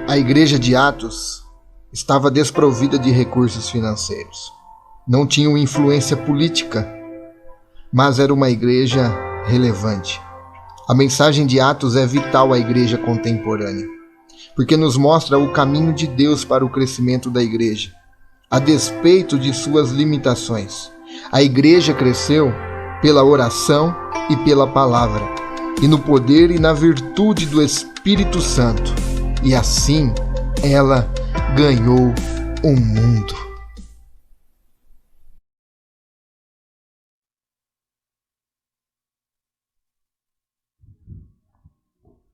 A igreja de Atos estava desprovida de recursos financeiros. Não tinha influência política, mas era uma igreja relevante. A mensagem de Atos é vital à igreja contemporânea, porque nos mostra o caminho de Deus para o crescimento da igreja, a despeito de suas limitações. A igreja cresceu pela oração e pela palavra, e no poder e na virtude do Espírito Santo. E assim ela ganhou o mundo.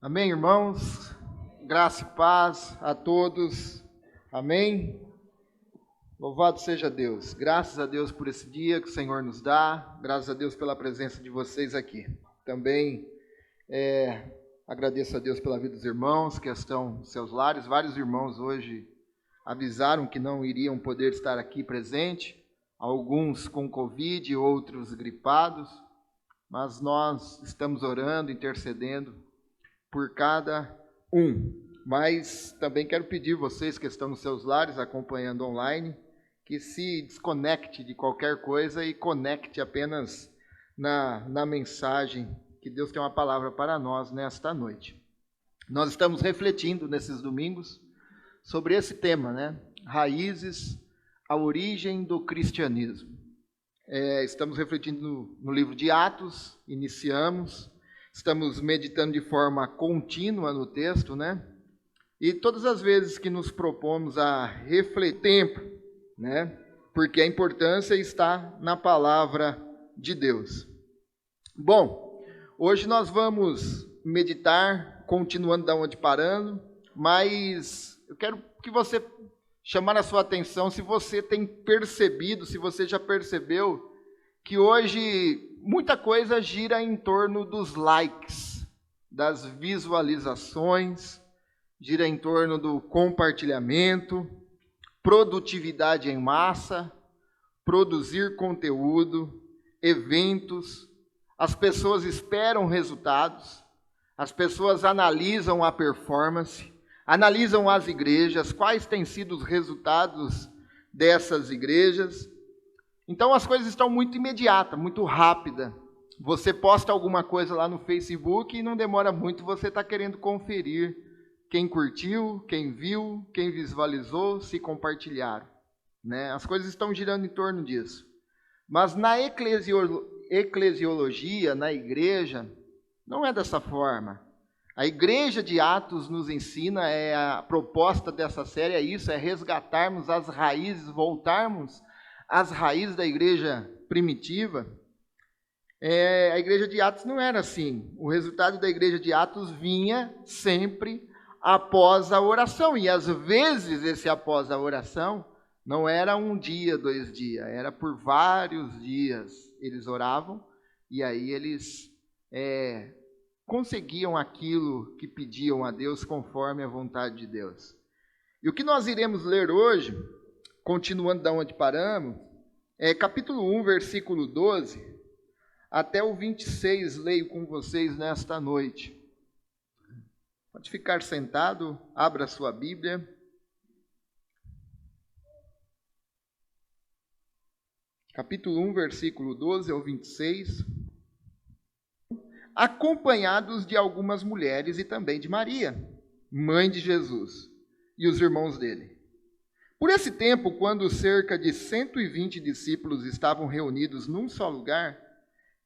Amém, irmãos? Graça e paz a todos. Amém? Louvado seja Deus. Graças a Deus por esse dia que o Senhor nos dá. Graças a Deus pela presença de vocês aqui. Também agradeço a Deus pela vida dos irmãos que estão em seus lares. Vários irmãos hoje avisaram que não iriam poder estar aqui presente. Alguns com Covid, outros gripados. Mas nós estamos orando, intercedendo por cada um. Mas também quero pedir vocês que estão nos seus lares, acompanhando online, que se desconecte de qualquer coisa e conecte apenas na mensagem, que Deus tem uma palavra para nós nesta noite. Nós estamos refletindo nesses domingos sobre esse tema, né? Raízes, a origem do cristianismo. Estamos refletindo no livro de Atos, iniciamos, estamos meditando de forma contínua no texto, né? E todas as vezes que nos propomos a refletir tempo, né? Porque a importância está na palavra de Deus. Bom, hoje nós vamos meditar, continuando da onde parando, mas eu quero que você chamar a sua atenção se você tem percebido, se você já percebeu, que hoje muita coisa gira em torno dos likes, das visualizações, gira em torno do compartilhamento, produtividade em massa, produzir conteúdo, eventos. As pessoas esperam resultados, as pessoas analisam a performance, analisam as igrejas, quais têm sido os resultados dessas igrejas. Então as coisas estão muito imediatas, muito rápidas. Você posta alguma coisa lá no Facebook e não demora muito, você está querendo conferir quem curtiu, quem viu, quem visualizou, se compartilharam, né? As coisas estão girando em torno disso. Mas na eclesiologia, na igreja, não é dessa forma. A igreja de Atos nos ensina, a proposta dessa série é isso, é resgatarmos as raízes, voltarmos às raízes da igreja primitiva. A igreja de Atos não era assim. O resultado da igreja de Atos vinha sempre após a oração. E às vezes esse após a oração não era um dia, 2 dias, era por vários dias. Eles oravam e aí eles conseguiam aquilo que pediam a Deus conforme a vontade de Deus. E o que nós iremos ler hoje, continuando da onde paramos, capítulo 1, versículo 12, até o 26, leio com vocês nesta noite. Pode ficar sentado, abra a sua Bíblia. Capítulo 1, versículo 12 ao 26. Acompanhados de algumas mulheres e também de Maria, mãe de Jesus, e os irmãos dele. Por esse tempo, quando cerca de 120 discípulos estavam reunidos num só lugar,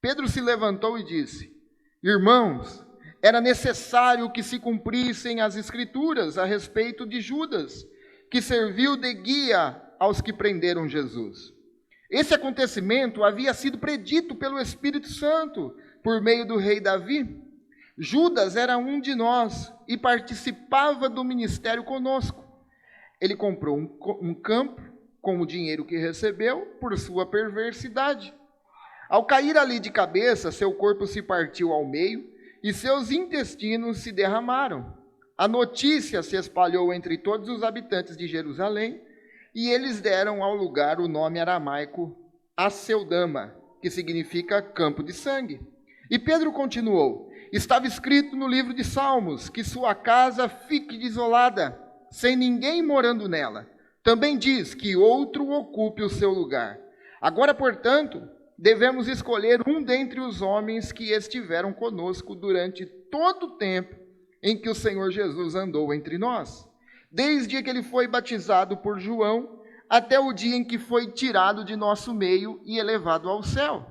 Pedro se levantou e disse: Irmãos, era necessário que se cumprissem as Escrituras a respeito de Judas, que serviu de guia aos que prenderam Jesus. Esse acontecimento havia sido predito pelo Espírito Santo por meio do rei Davi. Judas era um de nós e participava do ministério conosco. Ele comprou um campo com o dinheiro que recebeu por sua perversidade. Ao cair ali de cabeça, seu corpo se partiu ao meio e seus intestinos se derramaram. A notícia se espalhou entre todos os habitantes de Jerusalém e eles deram ao lugar o nome aramaico Aceldama, que significa campo de sangue. E Pedro continuou: estava escrito no livro de Salmos que sua casa fique desolada, sem ninguém morando nela. Também diz que outro ocupe o seu lugar. Agora, portanto, devemos escolher um dentre os homens que estiveram conosco durante todo o tempo em que o Senhor Jesus andou entre nós, desde que ele foi batizado por João, até o dia em que foi tirado de nosso meio e elevado ao céu.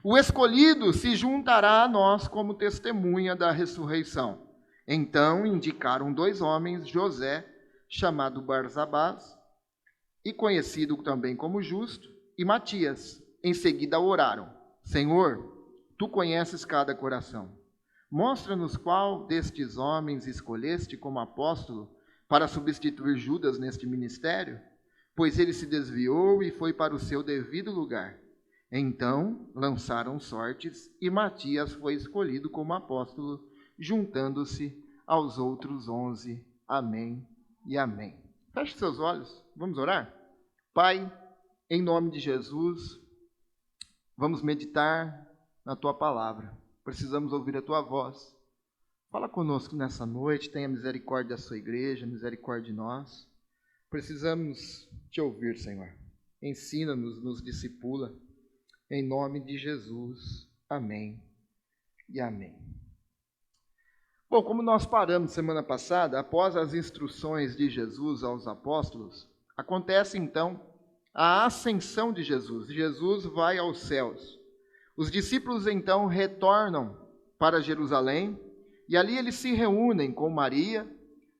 O escolhido se juntará a nós como testemunha da ressurreição. Então indicaram 2 homens, José, chamado Barsabás, e conhecido também como Justo, e Matias. Em seguida oraram: Senhor, tu conheces cada coração. Mostra-nos qual destes homens escolheste como apóstolo para substituir Judas neste ministério, pois ele se desviou e foi para o seu devido lugar. Então lançaram sortes e Matias foi escolhido como apóstolo, juntando-se aos outros 11. Amém e amém. Feche seus olhos, vamos orar? Pai, em nome de Jesus, vamos meditar na Tua palavra. Precisamos ouvir a Tua voz. Fala conosco nessa noite, tenha misericórdia da Sua igreja, misericórdia de nós. Precisamos Te ouvir, Senhor. Ensina-nos, nos discipula. Em nome de Jesus. Amém e amém. Bom, como nós paramos semana passada, após as instruções de Jesus aos apóstolos, acontece então a ascensão de Jesus. Jesus vai aos céus. Os discípulos então retornam para Jerusalém e ali eles se reúnem com Maria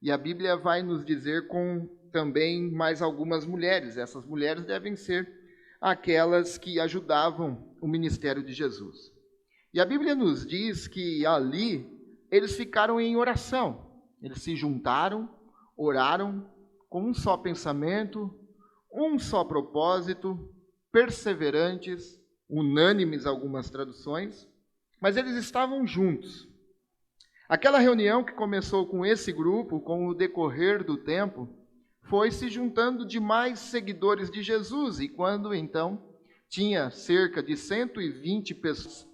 e a Bíblia vai nos dizer com também mais algumas mulheres. Essas mulheres devem ser aquelas que ajudavam o ministério de Jesus. E a Bíblia nos diz que ali eles ficaram em oração. Eles se juntaram, oraram com um só pensamento, um só propósito, perseverantes, unânimes algumas traduções, mas eles estavam juntos. Aquela reunião que começou com esse grupo, com o decorrer do tempo, foi se juntando de mais seguidores de Jesus, e quando então tinha cerca de 120 pessoas,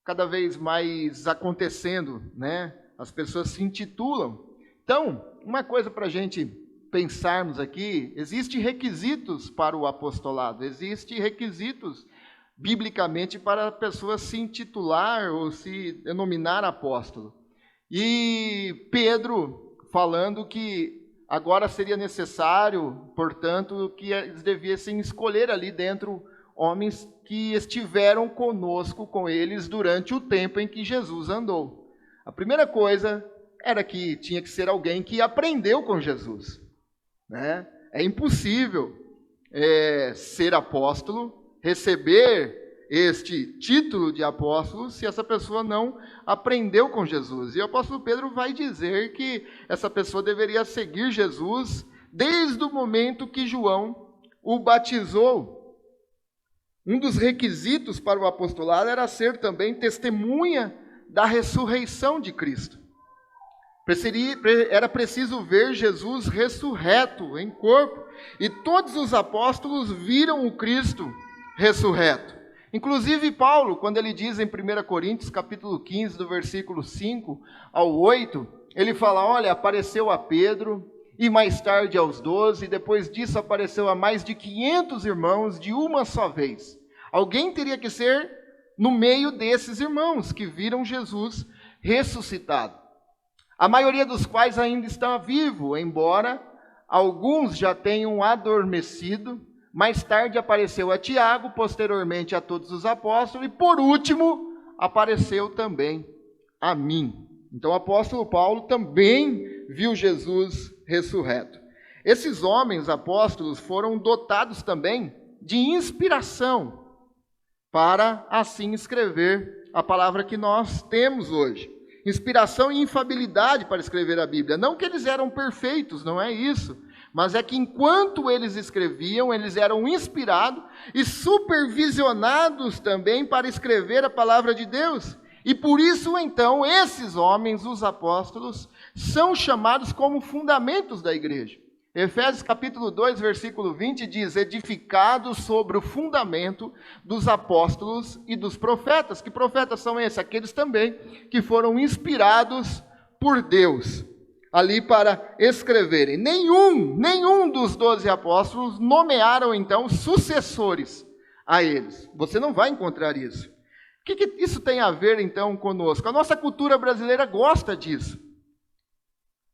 cada vez mais acontecendo, né? As pessoas se intitulam. Então, uma coisa para a gente pensarmos aqui, existem requisitos para o apostolado, existem requisitos biblicamente para a pessoa se intitular ou se denominar apóstolo. E Pedro falando que agora seria necessário, portanto, que eles devessem escolher ali dentro homens que estiveram conosco, com eles, durante o tempo em que Jesus andou. A primeira coisa era que tinha que ser alguém que aprendeu com Jesus, né? É impossível ser apóstolo, receber este título de apóstolo, se essa pessoa não aprendeu com Jesus. E o apóstolo Pedro vai dizer que essa pessoa deveria seguir Jesus desde o momento que João o batizou. Um dos requisitos para o apostolado era ser também testemunha da ressurreição de Cristo. Era preciso ver Jesus ressurreto em corpo, e todos os apóstolos viram o Cristo ressurreto. Inclusive Paulo, quando ele diz em 1 Coríntios, capítulo 15, do versículo 5 ao 8, ele fala, olha, apareceu a Pedro, e mais tarde aos 12, e depois disso apareceu a mais de 500 irmãos de uma só vez. Alguém teria que ser no meio desses irmãos que viram Jesus ressuscitado. A maioria dos quais ainda está vivo, embora alguns já tenham adormecido. Mais tarde apareceu a Tiago, posteriormente a todos os apóstolos, e por último apareceu também a mim. Então o apóstolo Paulo também viu Jesus ressurreto. Esses homens apóstolos foram dotados também de inspiração para assim escrever a palavra que nós temos hoje. Inspiração e infabilidade para escrever a Bíblia. Não que eles eram perfeitos, não é isso. Mas é que enquanto eles escreviam, eles eram inspirados e supervisionados também para escrever a palavra de Deus. E por isso, então, esses homens, os apóstolos, são chamados como fundamentos da igreja. Efésios capítulo 2, versículo 20 diz, edificados sobre o fundamento dos apóstolos e dos profetas. Que profetas são esses? Aqueles também que foram inspirados por Deus. ali para escreverem. Nenhum dos 12 apóstolos nomearam, então, sucessores a eles. Você não vai encontrar isso. O que isso tem a ver, então, conosco? A nossa cultura brasileira gosta disso.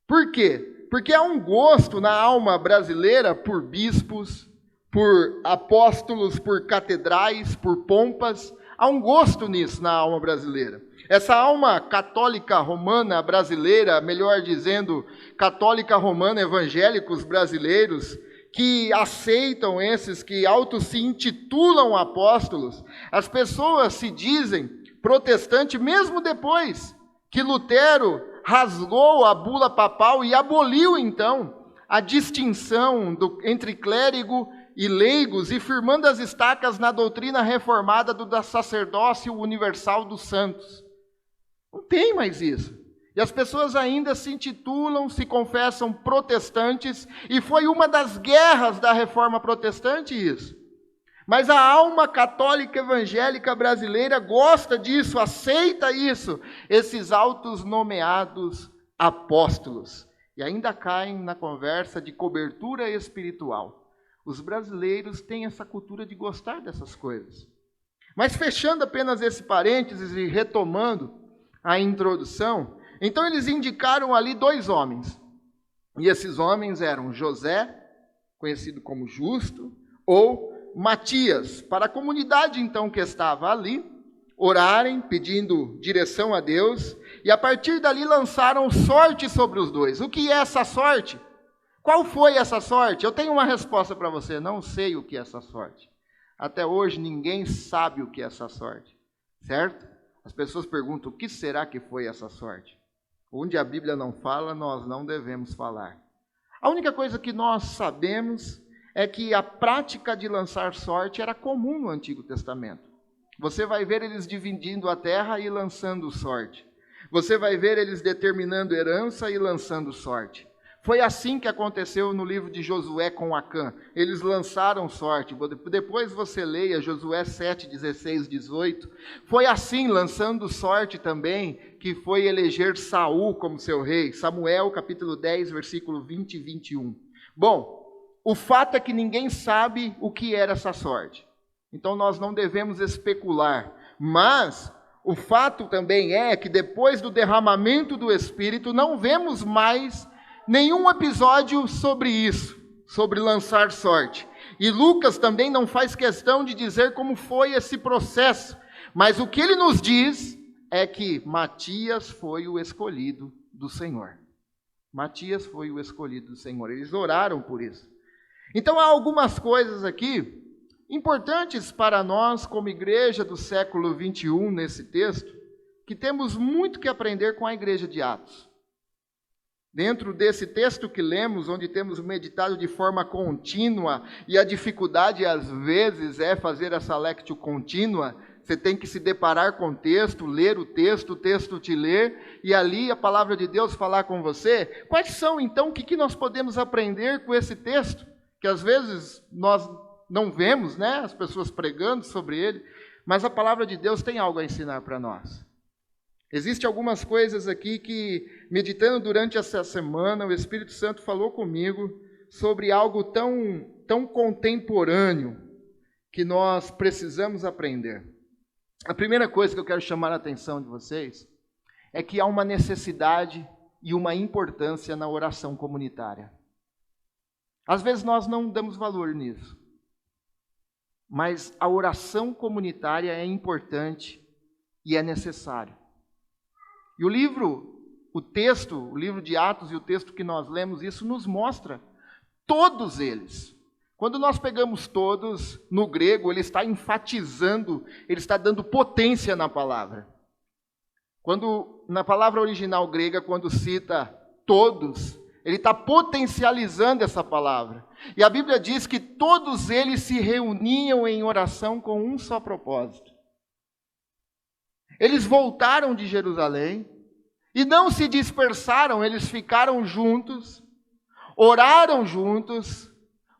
Por quê? Porque há um gosto na alma brasileira por bispos, por apóstolos, por catedrais, por pompas. Há um gosto nisso na alma brasileira. Essa alma católica romana brasileira, melhor dizendo, católica romana evangélicos brasileiros, que aceitam esses que se intitulam apóstolos, as pessoas se dizem protestante mesmo depois que Lutero rasgou a bula papal e aboliu então a distinção entre clérigo e leigos, e firmando as estacas na doutrina reformada do sacerdócio universal dos santos. Não tem mais isso. E as pessoas ainda se intitulam, se confessam protestantes, e foi uma das guerras da reforma protestante isso. Mas a alma católica evangélica brasileira gosta disso, aceita isso, esses altos nomeados apóstolos. E ainda caem na conversa de cobertura espiritual. Os brasileiros têm essa cultura de gostar dessas coisas. Mas fechando apenas esse parênteses e retomando a introdução, então eles indicaram ali 2 homens. E esses homens eram José, conhecido como Justo, ou Matias, para a comunidade então que estava ali, orarem, pedindo direção a Deus, e a partir dali lançaram sorte sobre os 2. O que é essa sorte? Qual foi essa sorte? Eu tenho uma resposta para você, não sei o que é essa sorte. Até hoje ninguém sabe o que é essa sorte, certo? As pessoas perguntam, o que será que foi essa sorte? Onde a Bíblia não fala, nós não devemos falar. A única coisa que nós sabemos é que a prática de lançar sorte era comum no Antigo Testamento. Você vai ver eles dividindo a terra e lançando sorte. Você vai ver eles determinando herança e lançando sorte. Foi assim que aconteceu no livro de Josué com Acã. Eles lançaram sorte. Depois você leia Josué 7, 16, 18. Foi assim, lançando sorte também, que foi eleger Saul como seu rei. Samuel, capítulo 10, versículo 20 e 21. Bom, o fato é que ninguém sabe o que era essa sorte. Então nós não devemos especular. Mas o fato também é que depois do derramamento do Espírito, não vemos mais nenhum episódio sobre isso, sobre lançar sorte. E Lucas também não faz questão de dizer como foi esse processo, mas o que ele nos diz é que Matias foi o escolhido do Senhor. Matias foi o escolhido do Senhor. Eles oraram por isso. Então há algumas coisas aqui importantes para nós como igreja do século 21 nesse texto, que temos muito que aprender com a igreja de Atos. Dentro desse texto que lemos, onde temos meditado de forma contínua, e a dificuldade às vezes é fazer essa lectio contínua, você tem que se deparar com o texto, ler o texto te ler, e ali a palavra de Deus falar com você. Quais são então, o que nós podemos aprender com esse texto? Que às vezes nós não vemos, né, as pessoas pregando sobre ele, mas a palavra de Deus tem algo a ensinar para nós. Existem algumas coisas aqui que, meditando durante essa semana, o Espírito Santo falou comigo sobre algo tão contemporâneo que nós precisamos aprender. A primeira coisa que eu quero chamar a atenção de vocês é que há uma necessidade e uma importância na oração comunitária. Às vezes nós não damos valor nisso, mas a oração comunitária é importante e é necessário. E o livro de Atos e o texto que nós lemos, isso nos mostra todos eles. Quando nós pegamos todos, no grego, ele está enfatizando, ele está dando potência na palavra. Na palavra original grega, quando cita todos, ele está potencializando essa palavra. E a Bíblia diz que todos eles se reuniam em oração com um só propósito. Eles voltaram de Jerusalém e não se dispersaram, eles ficaram juntos, oraram juntos,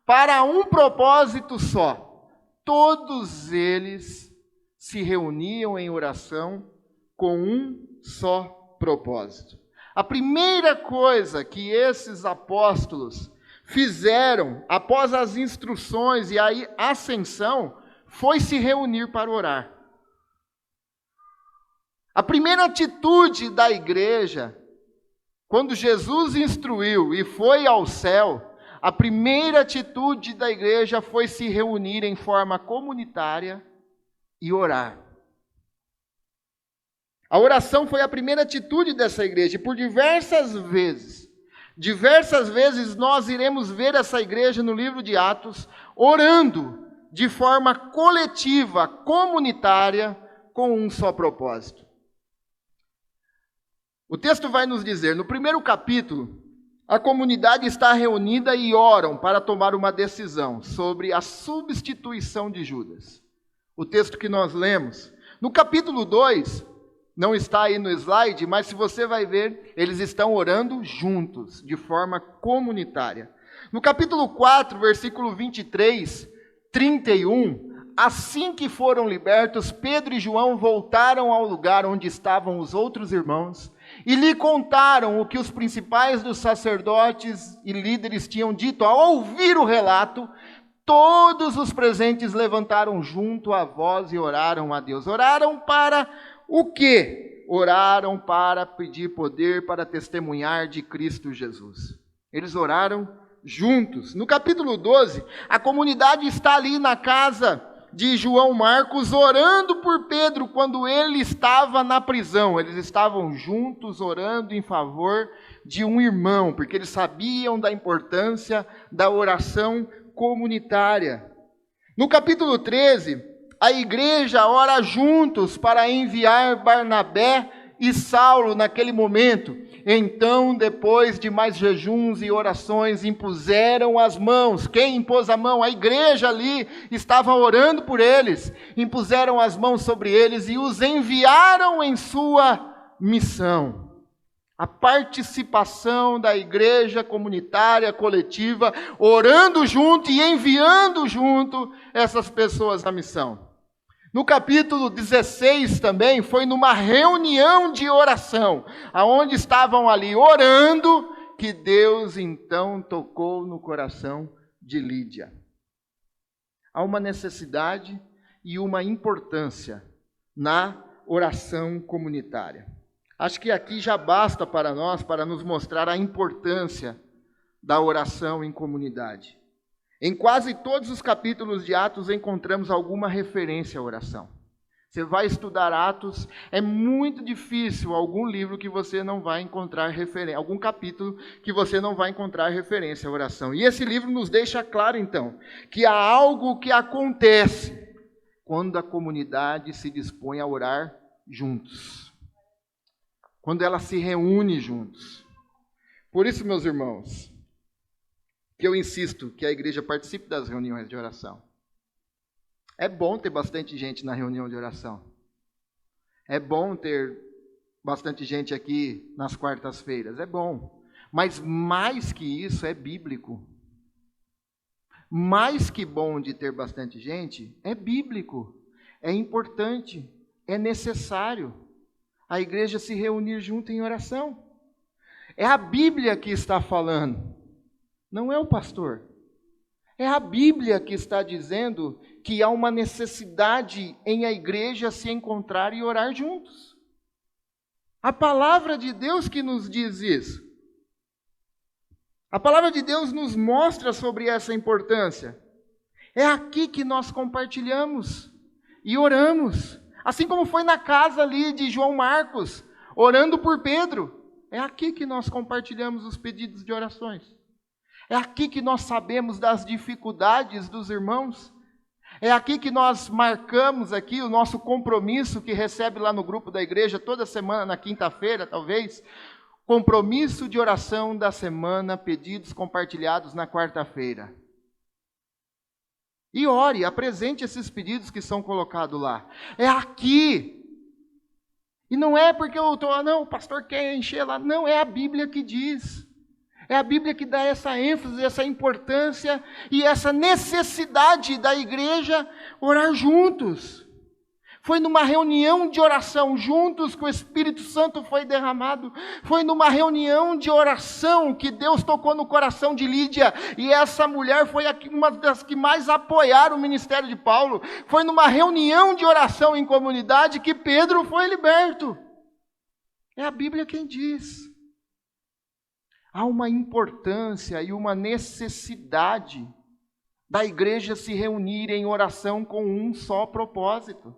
para um propósito só. Todos eles se reuniam em oração com um só propósito: A primeira coisa que esses apóstolos fizeram após as instruções e a ascensão foi se reunir para orar. A primeira atitude da igreja, quando Jesus instruiu e foi ao céu, a primeira atitude da igreja foi se reunir em forma comunitária e orar. A oração foi a primeira atitude dessa igreja, e por diversas vezes nós iremos ver essa igreja no livro de Atos, orando de forma coletiva, comunitária, com um só propósito. O texto vai nos dizer, no primeiro capítulo, a comunidade está reunida e oram para tomar uma decisão sobre a substituição de Judas. O texto que nós lemos. No capítulo 2, não está aí no slide, mas se você vai ver, eles estão orando juntos, de forma comunitária. No capítulo 4, versículo 23, 31, assim que foram libertos, Pedro e João voltaram ao lugar onde estavam os outros irmãos e lhe contaram o que os principais dos sacerdotes e líderes tinham dito. Ao ouvir o relato, todos os presentes levantaram junto a voz e oraram a Deus. Oraram para o quê? Oraram para pedir poder para testemunhar de Cristo Jesus. Eles oraram juntos. No capítulo 12, a comunidade está ali na casa de João Marcos, orando por Pedro quando ele estava na prisão. Eles estavam juntos orando em favor de um irmão, porque eles sabiam da importância da oração comunitária. No capítulo 13, a igreja ora juntos para enviar Barnabé e Saulo naquele momento. Então, depois de mais jejuns e orações, impuseram as mãos. Quem impôs a mão? A igreja ali estava orando por eles. Impuseram as mãos sobre eles e os enviaram em sua missão. A participação da igreja comunitária, coletiva, orando junto e enviando junto essas pessoas na missão. No capítulo 16 também, foi numa reunião de oração, aonde estavam ali orando, que Deus então tocou no coração de Lídia. Há uma necessidade e uma importância na oração comunitária. Acho que aqui já basta para nós, para nos mostrar a importância da oração em comunidade. Em quase todos os capítulos de Atos encontramos alguma referência à oração. Você vai estudar Atos, é muito difícil algum livro que você não vai encontrar referência, algum capítulo que você não vai encontrar referência à oração. E esse livro nos deixa claro, então, que há algo que acontece quando a comunidade se dispõe a orar juntos. Quando ela se reúne juntos. Por isso, meus irmãos, que eu insisto que a igreja participe das reuniões de oração. É bom ter bastante gente na reunião de oração. É bom ter bastante gente aqui nas quartas-feiras. É bom. Mas mais que isso, é bíblico. Mais que bom de ter bastante gente, é bíblico. É importante. É necessário a igreja se reunir junto em oração. É a Bíblia que está falando. Não é o pastor. É a Bíblia que está dizendo que há uma necessidade em a igreja se encontrar e orar juntos. A palavra de Deus que nos diz isso. A palavra de Deus nos mostra sobre essa importância. É aqui que nós compartilhamos e oramos. Assim como foi na casa ali de João Marcos, orando por Pedro. É aqui que nós compartilhamos os pedidos de orações. É aqui que nós sabemos das dificuldades dos irmãos. É aqui que nós marcamos aqui o nosso compromisso que recebe lá no grupo da igreja toda semana, na quinta-feira talvez. Compromisso de oração da semana, pedidos compartilhados na quarta-feira. E ore, apresente esses pedidos que são colocados lá. É aqui. E não é porque eu estou, não, o pastor quer encher lá. Não, é a Bíblia que diz. É a Bíblia que dá essa ênfase, essa importância e essa necessidade da igreja orar juntos. Foi numa reunião de oração, juntos que o Espírito Santo foi derramado. Foi numa reunião de oração que Deus tocou no coração de Lídia. E essa mulher foi uma das que mais apoiaram o ministério de Paulo. Foi numa reunião de oração em comunidade que Pedro foi liberto. É a Bíblia quem diz. Há uma importância e uma necessidade da igreja se reunir em oração com um só propósito.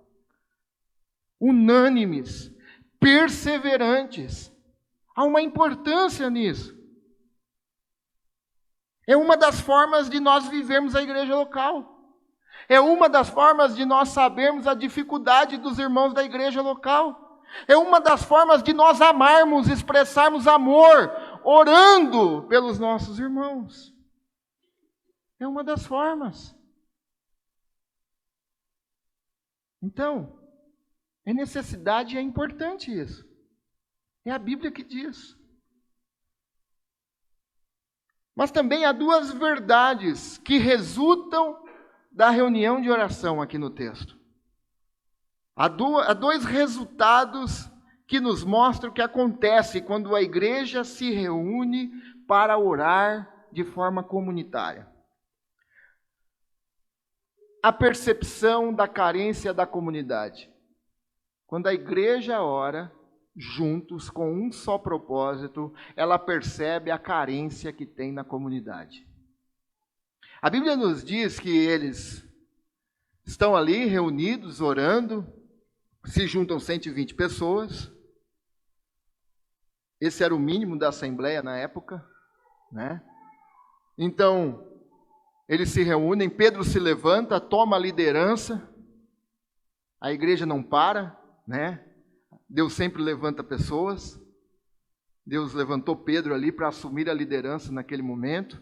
Unânimes, perseverantes. Há uma importância nisso. É uma das formas de nós vivermos a igreja local. É uma das formas de nós sabermos a dificuldade dos irmãos da igreja local. É uma das formas de nós amarmos, expressarmos amor, orando pelos nossos irmãos. É uma das formas. Então, é necessidade e é importante isso. É a Bíblia que diz. Mas também há duas verdades que resultam da reunião de oração aqui no texto. Há dois resultados que nos mostram o que acontece quando a igreja se reúne para orar de forma comunitária. A percepção da carência da comunidade. Quando a igreja ora juntos com um só propósito, ela percebe a carência que tem na comunidade. A Bíblia nos diz que eles estão ali reunidos, orando, se juntam 120 pessoas. Esse era o mínimo da assembleia na época, né? Então, eles se reúnem, Pedro se levanta, toma a liderança, a igreja não para, né? Deus sempre levanta pessoas. Deus levantou Pedro ali para assumir a liderança naquele momento.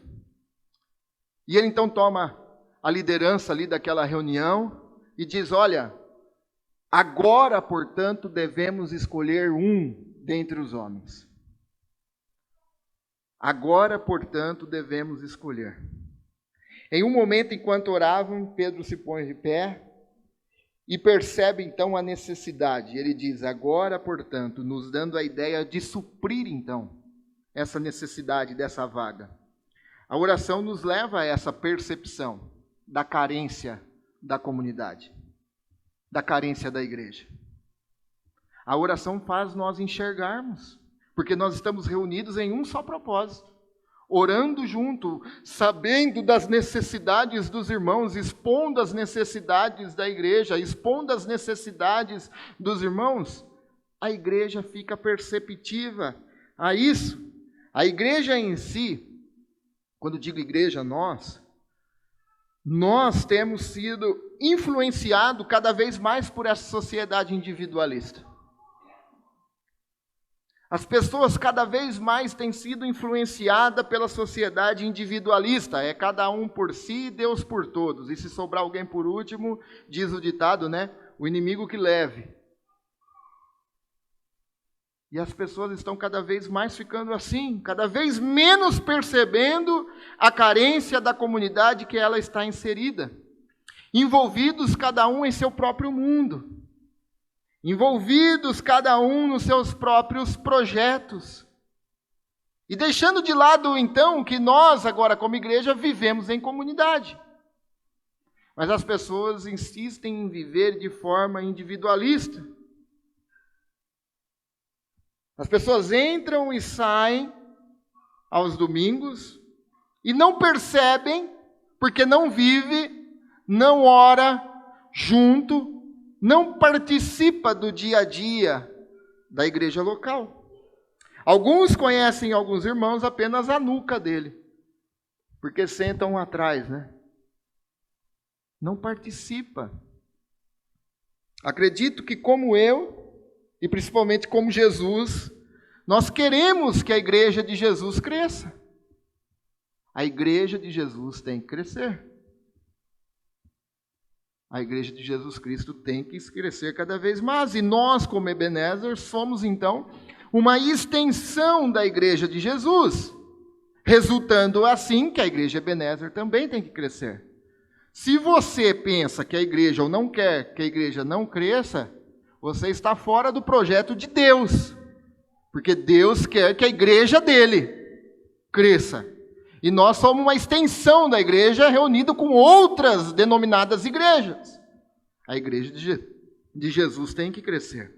E ele então toma a liderança ali daquela reunião e diz: olha, agora, portanto, devemos escolher um dentre os homens. Agora, portanto, devemos escolher. Em um momento, enquanto oravam, Pedro se põe de pé e percebe então a necessidade. Ele diz: agora, portanto, nos dando a ideia de suprir então essa necessidade dessa vaga. A oração nos leva a essa percepção da carência da comunidade, da carência da igreja. A oração faz nós enxergarmos, porque nós estamos reunidos em um só propósito. Orando junto, sabendo das necessidades dos irmãos, expondo as necessidades da igreja, expondo as necessidades dos irmãos, a igreja fica perceptiva a isso. A igreja em si, quando digo igreja, nós temos sido influenciados cada vez mais por essa sociedade individualista. As pessoas cada vez mais têm sido influenciadas pela sociedade individualista. É cada um por si, Deus por todos. E se sobrar alguém por último, diz o ditado, né? O inimigo que leve. E as pessoas estão cada vez mais ficando assim, cada vez menos percebendo a carência da comunidade que ela está inserida. Envolvidos cada um em seu próprio mundo. Envolvidos cada um nos seus próprios projetos. E deixando de lado, então, que nós, agora como igreja, vivemos em comunidade. Mas as pessoas insistem em viver de forma individualista. As pessoas entram e saem aos domingos e não percebem, porque não vive, não ora junto, não participa do dia a dia da igreja local. Alguns conhecem alguns irmãos apenas a nuca dele, porque sentam atrás, né? Não participa. Acredito que como eu, e principalmente como Jesus, nós queremos que a igreja de Jesus cresça. A igreja de Jesus tem que crescer. A igreja de Jesus Cristo tem que crescer cada vez mais. E nós, como Ebenezer, somos então uma extensão da igreja de Jesus. Resultando assim que a igreja Ebenezer também tem que crescer. Se você pensa que a igreja ou não quer que a igreja não cresça, você está fora do projeto de Deus. Porque Deus quer que a igreja dele cresça. E nós somos uma extensão da igreja reunida com outras denominadas igrejas. A igreja de Jesus tem que crescer.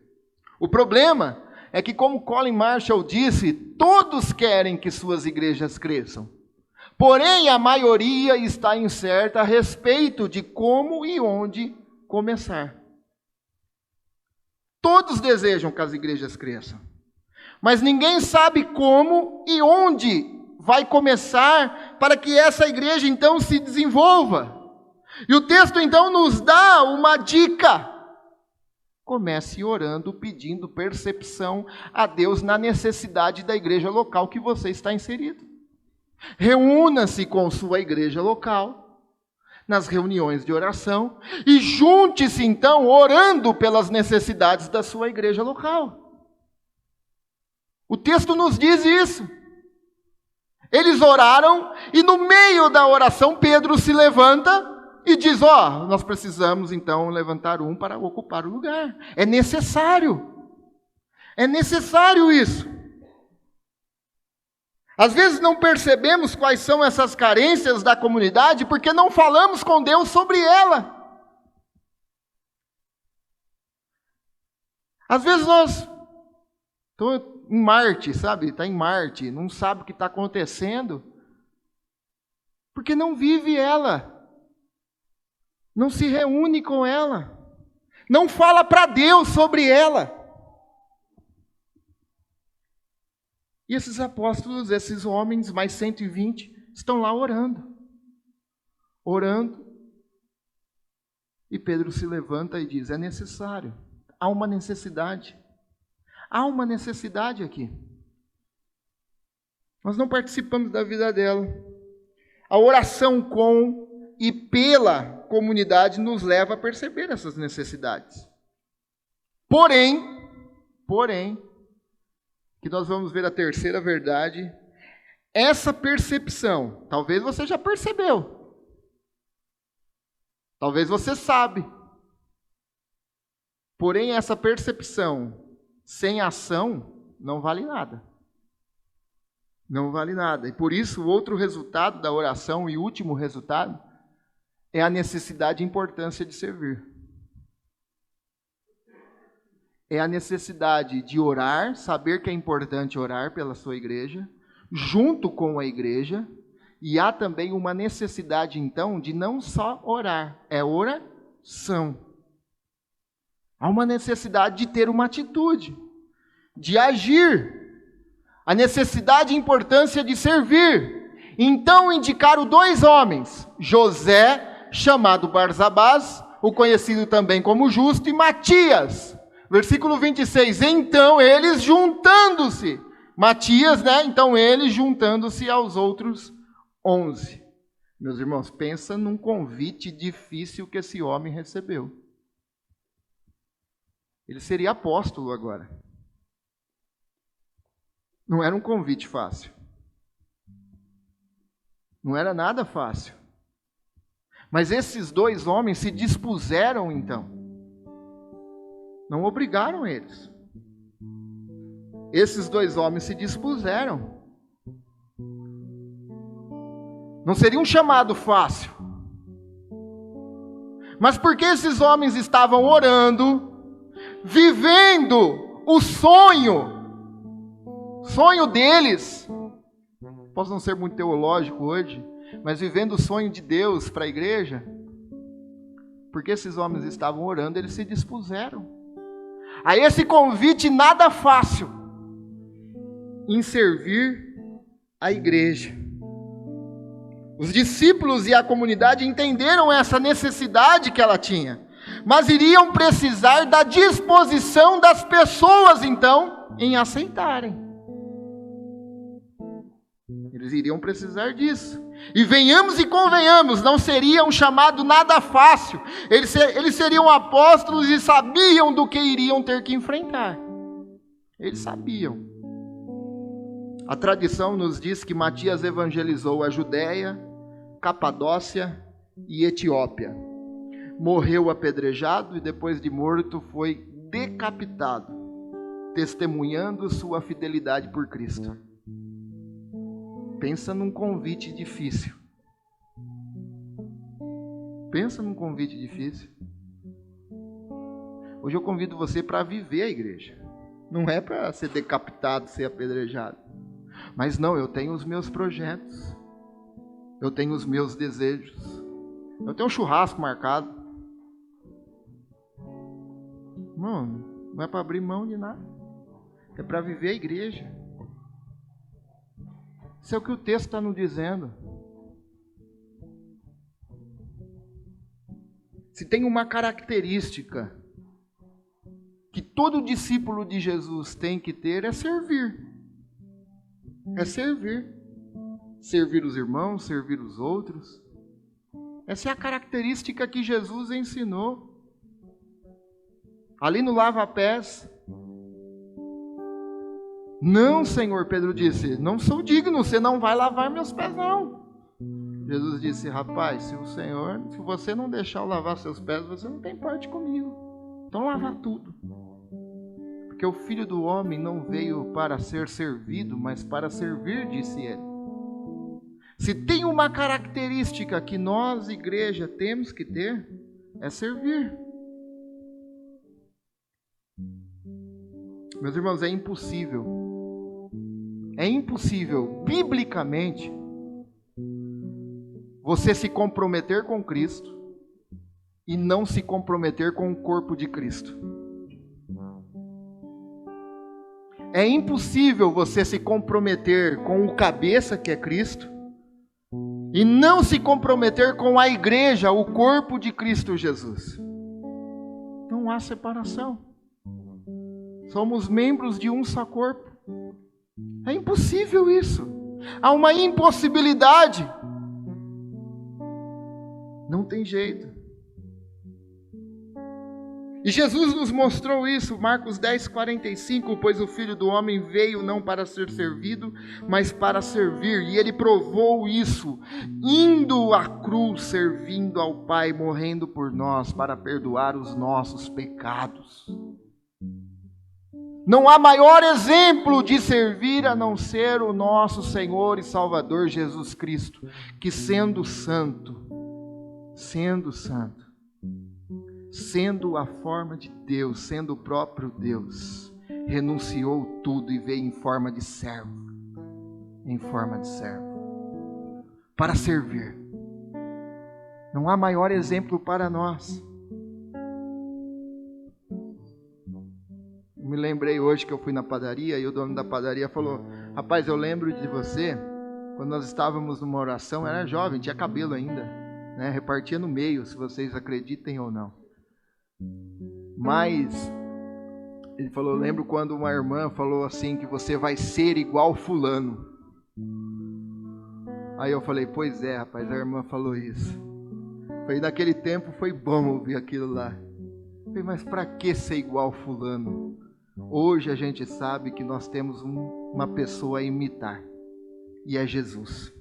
O problema é que, como Colin Marshall disse, todos querem que suas igrejas cresçam. Porém, a maioria está incerta a respeito de como e onde começar. Todos desejam que as igrejas cresçam, mas ninguém sabe como e onde vai começar para que essa igreja então se desenvolva. E o texto então nos dá uma dica. Comece orando, pedindo percepção a Deus na necessidade da igreja local que você está inserido. Reúna-se com sua igreja local, nas reuniões de oração, e junte-se então orando pelas necessidades da sua igreja local. O texto nos diz isso. Eles oraram e no meio da oração Pedro se levanta e diz, nós precisamos então levantar um para ocupar o lugar. É necessário. É necessário isso. Às vezes não percebemos quais são essas carências da comunidade porque não falamos com Deus sobre ela. Às vezes nós estamos em Marte, sabe? Está em Marte, não sabe o que está acontecendo porque não vive ela. Não se reúne com ela. Não fala para Deus sobre ela. E esses apóstolos, esses homens, mais 120, estão lá orando. Orando. E Pedro se levanta e diz, é necessário. Há uma necessidade. Há uma necessidade aqui. Nós não participamos da vida dela. A oração com e pela comunidade nos leva a perceber essas necessidades. Porém, que nós vamos ver a terceira verdade, essa percepção, talvez você já percebeu, talvez você sabe, porém essa percepção sem ação não vale nada. Não vale nada. E por isso o outro resultado da oração e último resultado é a necessidade e importância de servir. É a necessidade de orar, saber que é importante orar pela sua igreja, junto com a igreja, e há também uma necessidade, então, de não só orar, é oração. Há uma necessidade de ter uma atitude, de agir, a necessidade e importância de servir. Então indicaram 2 homens, José, chamado Barsabás, o conhecido também como Justo, e Matias. Versículo 26, então eles juntando-se, Matias, então eles juntando-se aos outros 11. Meus irmãos, pensa num convite difícil que esse homem recebeu. Ele seria apóstolo agora. Não era um convite fácil. Não era nada fácil. Mas esses 2 homens se dispuseram então. Não obrigaram eles. Esses 2 homens se dispuseram. Não seria um chamado fácil. Mas porque esses homens estavam orando, vivendo o sonho deles, posso não ser muito teológico hoje, mas vivendo o sonho de Deus para a igreja, porque esses homens estavam orando, eles se dispuseram a esse convite nada fácil, em servir a igreja. Os discípulos e a comunidade entenderam essa necessidade que ela tinha, mas iriam precisar da disposição das pessoas, então, em aceitarem. Eles iriam precisar disso. E venhamos e convenhamos, não seria um chamado nada fácil. Eles seriam apóstolos e sabiam do que iriam ter que enfrentar. Eles sabiam. A tradição nos diz que Matias evangelizou a Judéia, Capadócia e Etiópia. Morreu apedrejado e depois de morto foi decapitado, testemunhando sua fidelidade por Cristo. Pensa num convite difícil. Pensa num convite difícil. Hoje eu convido você para viver a igreja. Não é para ser decapitado, ser apedrejado. Mas não, eu tenho os meus projetos. Eu tenho os meus desejos. Eu tenho um churrasco marcado. Não é para abrir mão de nada. É para viver a igreja. Isso é o que o texto está nos dizendo. Se tem uma característica que todo discípulo de Jesus tem que ter, é servir. É servir. Servir os irmãos, servir os outros. Essa é a característica que Jesus ensinou. Ali no lava-pés. Não, Senhor, Pedro disse, não sou digno, você não vai lavar meus pés, não. Jesus disse, rapaz, se você não deixar eu lavar seus pés, você não tem parte comigo. Então lava tudo. Porque o Filho do Homem não veio para ser servido, mas para servir, disse ele. Se tem uma característica que nós, igreja, temos que ter, é servir. Meus irmãos, é impossível, biblicamente, você se comprometer com Cristo e não se comprometer com o corpo de Cristo. É impossível você se comprometer com o cabeça que é Cristo e não se comprometer com a igreja, o corpo de Cristo Jesus. Não há separação. Somos membros de um só corpo. É impossível isso. Há uma impossibilidade. Não tem jeito. E Jesus nos mostrou isso, Marcos 10:45, pois o Filho do Homem veio não para ser servido, mas para servir. E ele provou isso, indo à cruz, servindo ao Pai, morrendo por nós, para perdoar os nossos pecados. Não há maior exemplo de servir a não ser o nosso Senhor e Salvador Jesus Cristo, que sendo santo, sendo a forma de Deus, sendo o próprio Deus, renunciou tudo e veio em forma de servo, para servir. Não há maior exemplo para nós. Me lembrei hoje que eu fui na padaria e o dono da padaria falou, rapaz, eu lembro de você, quando nós estávamos numa oração, era jovem, tinha cabelo ainda, né? Repartia no meio, se vocês acreditem ou não. Mas, ele falou, eu lembro quando uma irmã falou assim, que você vai ser igual fulano. Aí eu falei, pois é, rapaz, a irmã falou isso. Falei, naquele tempo foi bom ouvir aquilo lá. Falei, mas para que ser igual fulano? Hoje a gente sabe que nós temos uma pessoa a imitar, e é Jesus.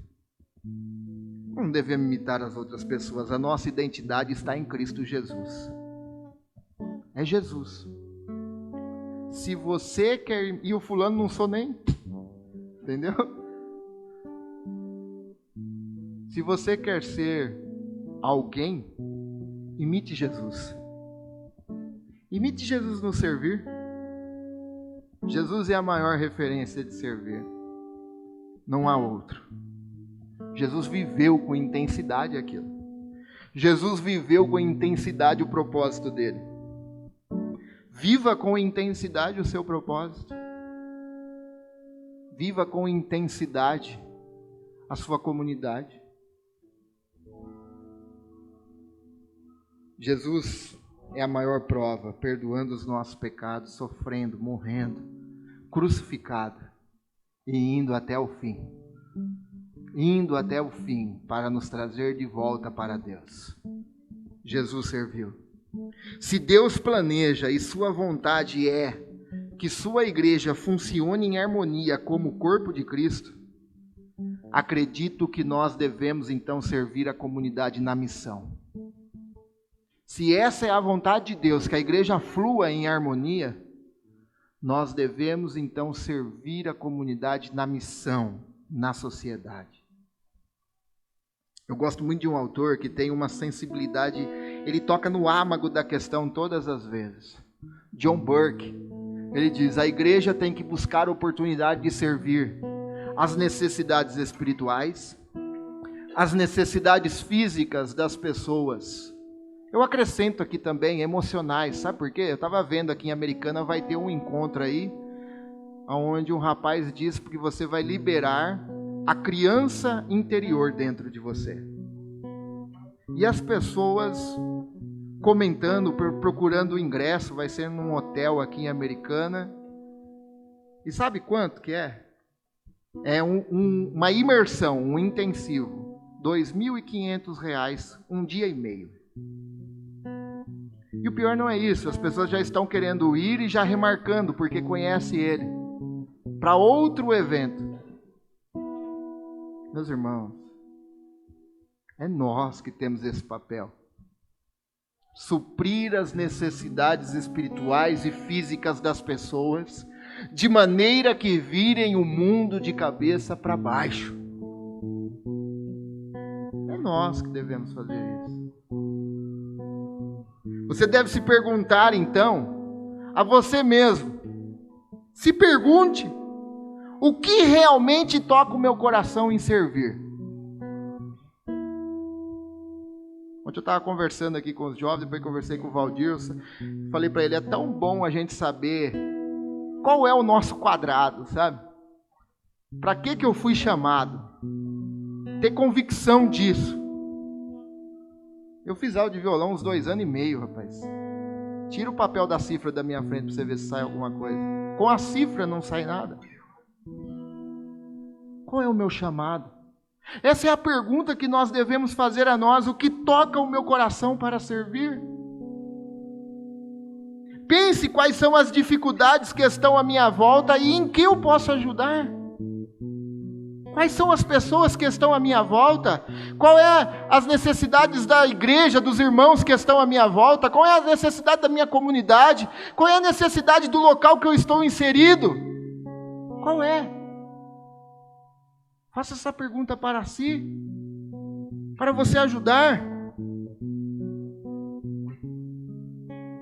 Não devemos imitar as outras pessoas, a nossa identidade está em Cristo Jesus. É Jesus. Se você quer... E o fulano não sou nem... Entendeu? Se você quer ser alguém, imite Jesus. Imite Jesus no servir. Jesus é a maior referência de servir. Não há outro. Jesus viveu com intensidade aquilo. Jesus viveu com intensidade o propósito dele. Viva com intensidade o seu propósito. Viva com intensidade a sua comunidade. Jesus é a maior prova, perdoando os nossos pecados, sofrendo, morrendo, crucificado e indo até o fim. Indo até o fim para nos trazer de volta para Deus. Jesus serviu. Se Deus planeja e sua vontade é que sua igreja funcione em harmonia como o corpo de Cristo, acredito que nós devemos então servir a comunidade na missão. Se essa é a vontade de Deus, que a igreja flua em harmonia, nós devemos então servir a comunidade na missão, na sociedade. Eu gosto muito de um autor que tem uma sensibilidade, ele toca no âmago da questão todas as vezes. John Burke, ele diz: a igreja tem que buscar a oportunidade de servir as necessidades espirituais, as necessidades físicas das pessoas. Eu acrescento aqui também emocionais, sabe por quê? Eu estava vendo aqui em Americana, vai ter um encontro aí, onde um rapaz diz que você vai liberar a criança interior dentro de você. E as pessoas comentando, procurando o ingresso, vai ser num hotel aqui em Americana. E sabe quanto que é? É uma imersão, um intensivo, R$2.500, um dia e meio. E o pior não é isso, as pessoas já estão querendo ir e já remarcando, porque conhece ele, para outro evento. Meus irmãos, é nós que temos esse papel. Suprir as necessidades espirituais e físicas das pessoas, de maneira que virem o mundo de cabeça para baixo. É nós que devemos fazer isso. Você deve se perguntar então, a você mesmo, se pergunte, o que realmente toca o meu coração em servir? Ontem eu estava conversando aqui com os jovens, depois conversei com o Valdirson, falei para ele, é tão bom a gente saber qual é o nosso quadrado, sabe? Para que eu fui chamado? Ter convicção disso. Eu fiz aula de violão uns 2 anos e meio, rapaz. Tira o papel da cifra da minha frente para você ver se sai alguma coisa. Com a cifra não sai nada. Qual é o meu chamado? Essa é a pergunta que nós devemos fazer a nós. O que toca o meu coração para servir? Pense quais são as dificuldades que estão à minha volta e em que eu posso ajudar. Quais são as pessoas que estão à minha volta? Qual é as necessidades da igreja, dos irmãos que estão à minha volta? Qual é a necessidade da minha comunidade? Qual é a necessidade do local que eu estou inserido? Qual é? Faça essa pergunta para si, para você ajudar.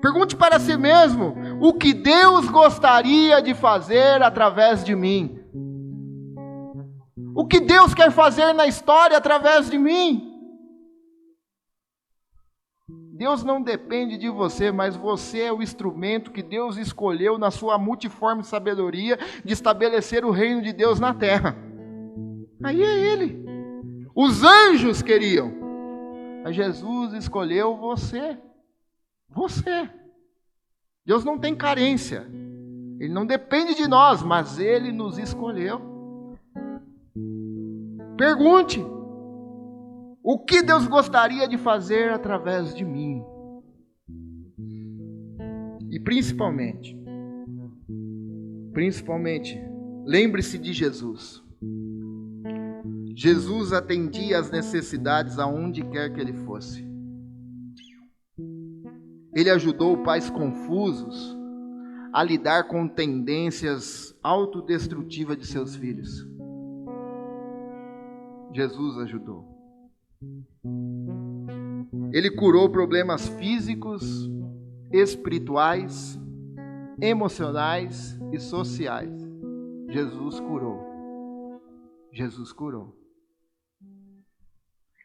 Pergunte para si mesmo, o que Deus gostaria de fazer através de mim? O que Deus quer fazer na história através de mim? Deus não depende de você, mas você é o instrumento que Deus escolheu na sua multiforme sabedoria de estabelecer o reino de Deus na terra. Aí é Ele. Os anjos queriam, mas Jesus escolheu você. Você. Deus não tem carência. Ele não depende de nós, mas Ele nos escolheu. Pergunte, o que Deus gostaria de fazer através de mim? E principalmente, lembre-se de Jesus. Jesus atendia às necessidades aonde quer que ele fosse. Ele ajudou pais confusos a lidar com tendências autodestrutivas de seus filhos. Jesus ajudou. Ele curou problemas físicos, espirituais, emocionais e sociais. Jesus curou. Jesus curou.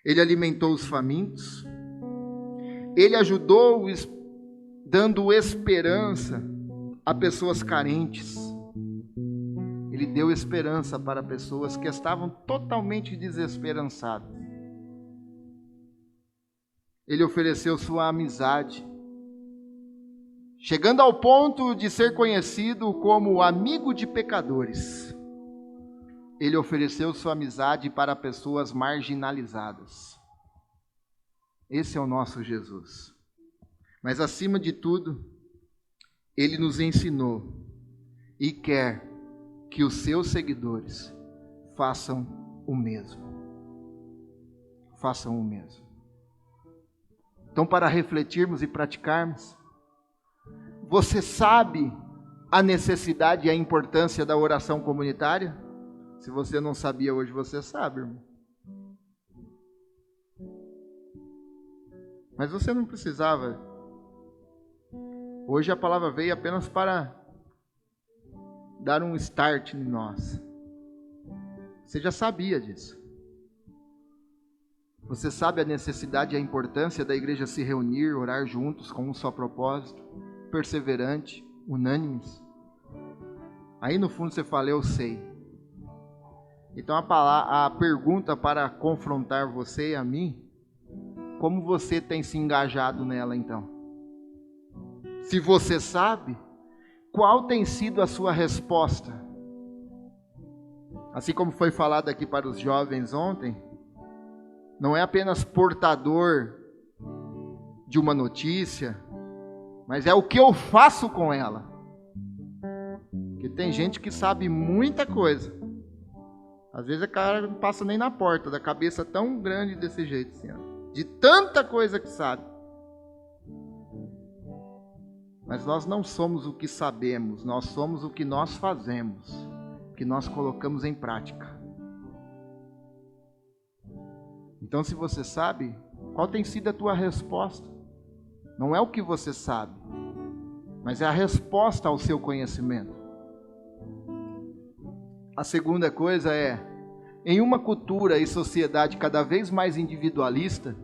Ele alimentou os famintos. Ele ajudou dando esperança a pessoas carentes. Ele deu esperança para pessoas que estavam totalmente desesperançadas. Ele ofereceu sua amizade, chegando ao ponto de ser conhecido como amigo de pecadores. Ele ofereceu sua amizade para pessoas marginalizadas. Esse é o nosso Jesus. Mas acima de tudo, Ele nos ensinou e quer que os seus seguidores façam o mesmo. Façam o mesmo. Então, para refletirmos e praticarmos, você sabe a necessidade e a importância da oração comunitária? Se você não sabia hoje, você sabe, irmão. Mas você não precisava. Hoje a palavra veio apenas para dar um start em nós. Você já sabia disso. Você sabe a necessidade e a importância da igreja se reunir, orar juntos com um só propósito, perseverante, unânimes. Aí no fundo você fala, eu sei. Então a pergunta para confrontar você e a mim, como você tem se engajado nela então? Se você sabe, qual tem sido a sua resposta? Assim como foi falado aqui para os jovens ontem, não é apenas portador de uma notícia, mas é o que eu faço com ela. Porque tem gente que sabe muita coisa. Às vezes o cara não passa nem na porta, da cabeça tão grande desse jeito, assim, ó, de tanta coisa que sabe. Mas nós não somos o que sabemos, nós somos o que nós fazemos, o que nós colocamos em prática. Então, se você sabe, qual tem sido a tua resposta? Não é o que você sabe, mas é a resposta ao seu conhecimento. A segunda coisa é, em uma cultura e sociedade cada vez mais individualista,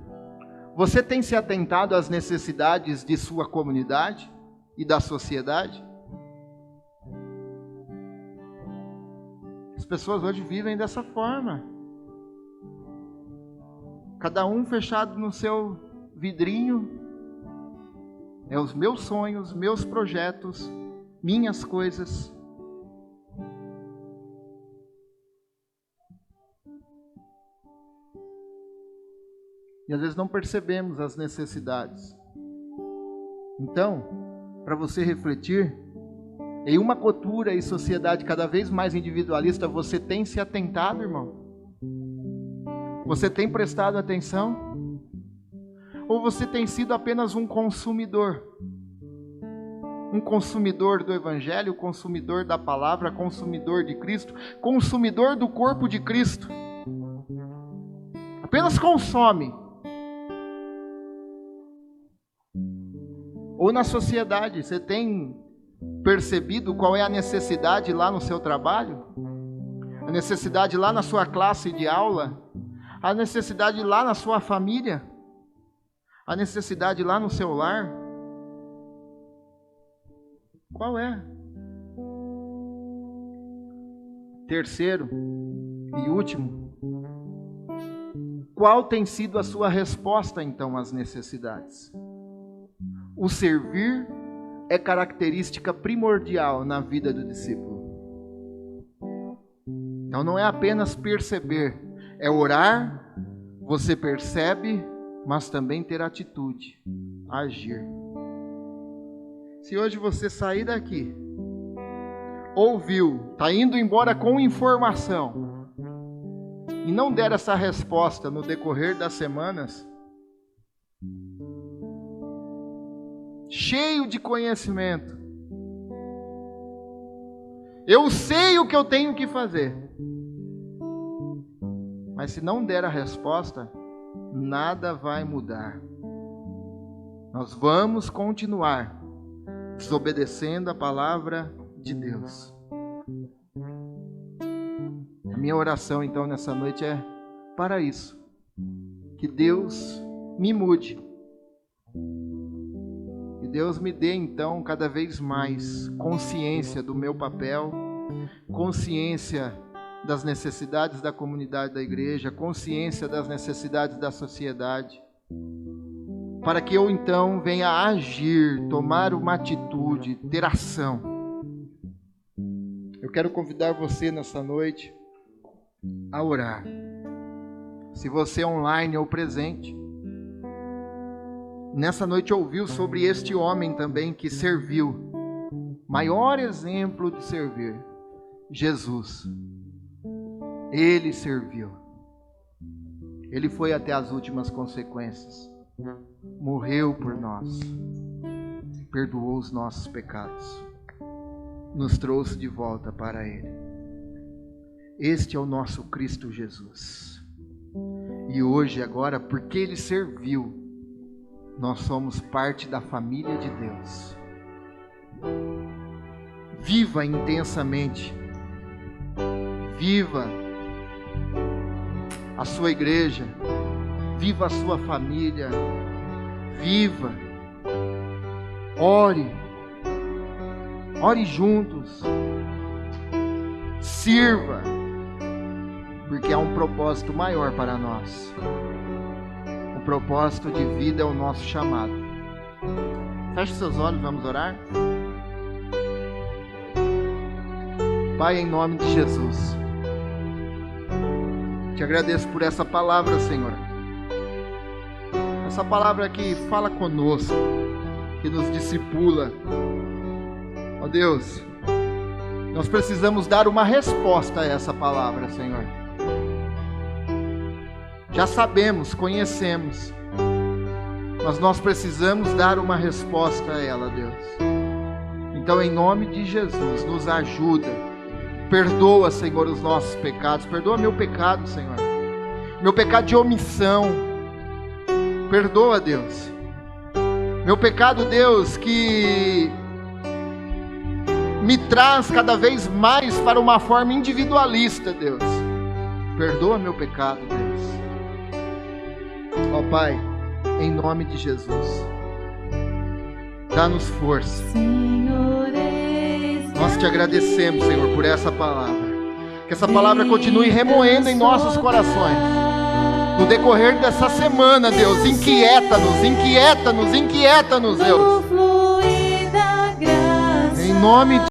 você tem se atentado às necessidades de sua comunidade e da sociedade? As pessoas hoje vivem dessa forma. Cada um fechado no seu vidrinho. É os meus sonhos, meus projetos, minhas coisas. E às vezes não percebemos as necessidades. Então, para você refletir, em uma cultura e sociedade cada vez mais individualista, você tem se atentado, irmão? Você tem prestado atenção? Ou você tem sido apenas um consumidor? Um consumidor do Evangelho, consumidor da palavra, consumidor de Cristo, consumidor do corpo de Cristo. Apenas consome. Ou na sociedade, você tem percebido qual é a necessidade lá no seu trabalho? A necessidade lá na sua classe de aula? A necessidade lá na sua família? A necessidade lá no seu lar? Qual é? Terceiro e último, qual tem sido a sua resposta então às necessidades? O servir é característica primordial na vida do discípulo. Então não é apenas perceber, é orar, você percebe, mas também ter atitude, agir. Se hoje você sair daqui, ouviu, está indo embora com informação, e não der essa resposta no decorrer das semanas, cheio de conhecimento, eu sei o que eu tenho que fazer, mas se não der a resposta, nada vai mudar. Nós vamos continuar desobedecendo a palavra de Deus. A minha oração então nessa noite é para isso, que Deus me mude, que Deus me dê então cada vez mais consciência do meu papel, consciência das necessidades da comunidade da igreja, consciência das necessidades da sociedade, para que eu então venha agir, tomar uma atitude, ter ação. Eu quero convidar você nessa noite a orar. Se você é online ou presente, nessa noite ouviu sobre este homem também que serviu, maior exemplo de servir, Jesus. Ele serviu. Ele foi até as últimas consequências. Morreu por nós. Perdoou os nossos pecados. Nos trouxe de volta para Ele. Este é o nosso Cristo Jesus. E hoje, agora, porque Ele serviu, nós somos parte da família de Deus. Viva intensamente. Viva a sua igreja. Viva a sua família. Viva. Ore. Ore juntos. Sirva. Porque há um propósito maior para nós. O propósito de vida é o nosso chamado. Feche seus olhos, vamos orar. Pai, em nome de Jesus, te agradeço por essa palavra, Senhor. Essa palavra que fala conosco, que nos discipula. Ó Deus, nós precisamos dar uma resposta a essa palavra, Senhor. Já sabemos, conhecemos, mas nós precisamos dar uma resposta a ela, Deus. Então, em nome de Jesus, nos ajuda. Perdoa, Senhor, os nossos pecados. Perdoa meu pecado, Senhor. Meu pecado de omissão. Perdoa, Deus. Meu pecado, Deus, que me traz cada vez mais para uma forma individualista, Deus. Perdoa meu pecado, Deus. Ó Pai, em nome de Jesus, dá-nos força. Nós te agradecemos, Senhor, por essa palavra. Que essa palavra continue remoendo em nossos corações. No decorrer dessa semana, Deus, inquieta-nos, inquieta-nos, inquieta-nos, Deus. Em nome de